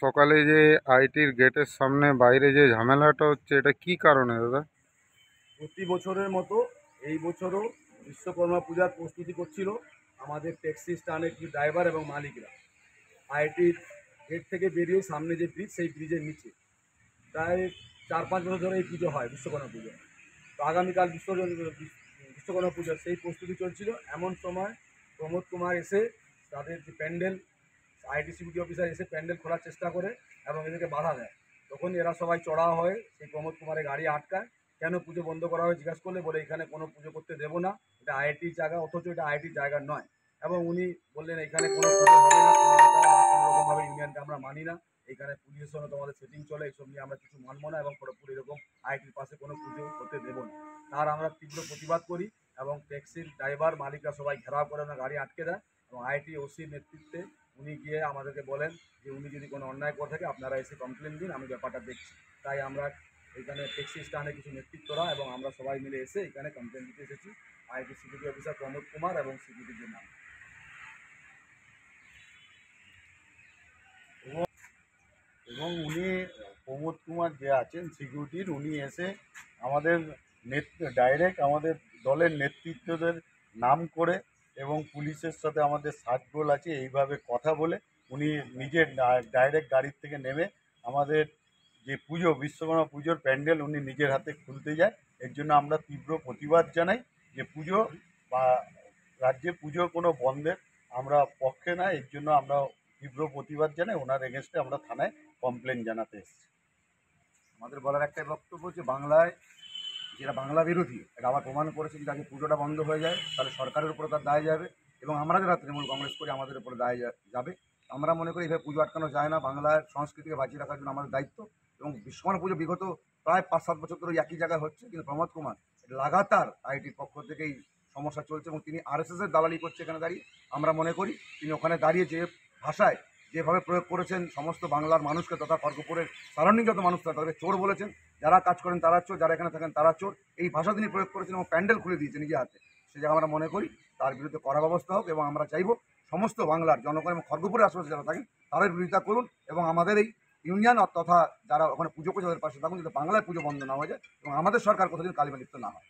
সকালে যে আইটির গেটের সামনে বাইরে যে ঝামেলাটা হচ্ছে, এটা কি কারণে দাদা? প্রতি বছরের মতো এই বছরও বিশ্বকর্মা পূজার প্রস্তুতি করছিল আমাদের ট্যাক্সি স্ট্যান্ডের কিছু ড্রাইভার এবং মালিকরা। আইআইটির গেট থেকে বেরিয়ে সামনে যে ব্রিজ, সেই ব্রিজের নিচে প্রায় 4-5 বছর ধরে এই পুজো হয়, বিশ্বকর্মা পুজো। তো আগামীকাল বিশ্বকর্মা পুজোর সেই প্রস্তুতি চলছিল। এমন সময় প্রমোদ কুমার এসে তাদের যে প্যান্ডেল, আইটি সিকিউরিটি অফিসার এসে প্যান্ডেল খোলার চেষ্টা করে এবং এদেরকে বাধা দেয়। তখন এরা সবাই চড়া হয়, সেই প্রমোদ কুমারের গাড়ি আটকায়। কেন পুজো বন্ধ করা হয় জিজ্ঞাসা করলে বলে এখানে কোনো পুজো করতে দেবো না, এটা আইআইটির জায়গা, অথচ এটা আইআইটির জায়গা নয়। এবং উনি বললেন এখানে কোনো পুজো হবে না, কোনো নেতা বা কোনো রকমভাবে ইউনিয়নকে আমরা মানি না, এখানে পুলিশের সঙ্গে তোমাদের সেটিং চলে, এইসব নিয়ে আমরা কিছু মানবো না এবং পুরোপুরি এরকম আইআইটির পাশে কোনো পুজো হতে দেবো না। তার আমরা তীব্র প্রতিবাদ করি এবং ট্যাক্সির ড্রাইভার মালিকরা সবাই ঘেরাও করে ওনার গাড়ি আটকে দেয় এবং আইআইটি ওসির নেতৃত্বে উনি গিয়ে আমাদেরকে বলেন যে উনি যদি কোনো অন্যায় করে থাকে আপনারা এসে কমপ্লেন দিন, আমি ব্যাপারটা দেখছি। তাই আমরা এখানে ট্যাক্সি স্ট্যান্ডে কিছু নেতৃত্বরা এবং আমরা সবাই মিলে এসে এখানে কমপ্লেন দিতে এসেছি IIT security officer Pramod Kumar এবং সিকিউরিটির নাম। এবং উনি প্রমোদ কুমার যে আছেন সিকিউরিটির, উনি এসে আমাদের ডাইরেক্ট আমাদের দলের নেতৃত্বদের নাম করে এবং পুলিশের সাথে আমাদের সার্টগোল আছে এইভাবে কথা বলে উনি নিজের ডাইরেক্ট গাড়ির থেকে নেমে আমাদের যে পুজো বিশ্বকর্মা পুজোর প্যান্ডেল উনি নিজের হাতে খুলতে যায়। এর জন্য আমরা তীব্র প্রতিবাদ জানাই যে পুজো বা রাজ্যে পুজোর কোনো বন্ধের আমরা পক্ষে না। এর জন্য আমরা তীব্র প্রতিবাদ জানাই, ওনার এগেনস্টে আমরা থানায় কমপ্লেন জানাতে এসেছি। আমাদের বলার একটাই বক্তব্য যে বাংলায় যেটা বাংলা বিরোধী, এটা আবার প্রমাণ করেছে যে আগে পুজোটা বন্ধ হয়ে যায় তাহলে সরকারের উপরে তার দায় যাবে এবং আমরা যারা তৃণমূল কংগ্রেস করি আমাদের উপরে দায় যাবে। আমরা মনে করি এভাবে পুজো আটকানো যায় না, বাংলার সংস্কৃতিকে বাঁচিয়ে রাখার জন্য আমাদের দায়িত্ব। এবং বিশ্বকর্মা পুজো বিগত প্রায় 5-7 বছর ধরে একই জায়গায় হচ্ছে, কিন্তু প্রমোদ কুমার লাগাতার আইটির পক্ষ থেকেই সমস্যা চলছে এবং তিনি আরএসএসের দালালি করছে এখানে দাঁড়িয়ে। আমরা মনে করি তিনি ওখানে দাঁড়িয়ে যে ভাষায় যেভাবে প্রয়োগ করেছেন সমস্ত বাংলার মানুষকে তথা খড়গপুরের সারাউন্ডিং যত মানুষ তাদেরকে চোর বলেছেন, যারা কাজ করেন তারা চোর, যারা এখানে থাকেন তারা চোর, এই ভাষা তিনি প্রয়োগ করেছেন এবং প্যান্ডেল খুলে দিয়েছেন নিজে হাতে। সে জায়গায় আমরা মনে করি তার বিরুদ্ধে কড়া ব্যবস্থা হোক এবং আমরা চাইব সমস্ত বাংলার জনগণ এবং খড়গপুরের আশেপাশে যারা থাকেন তাদের বিরোধিতা করুন এবং আমাদের এই ইউনিয়ন তথা যারা ওখানে পুজো করছে তাদের পাশে থাকুন, যাতে বাংলায় পুজো বন্ধ না হয়ে যায় এবং আমাদের সরকার কোথাদিন কালিমা লিপ্ত না হয়।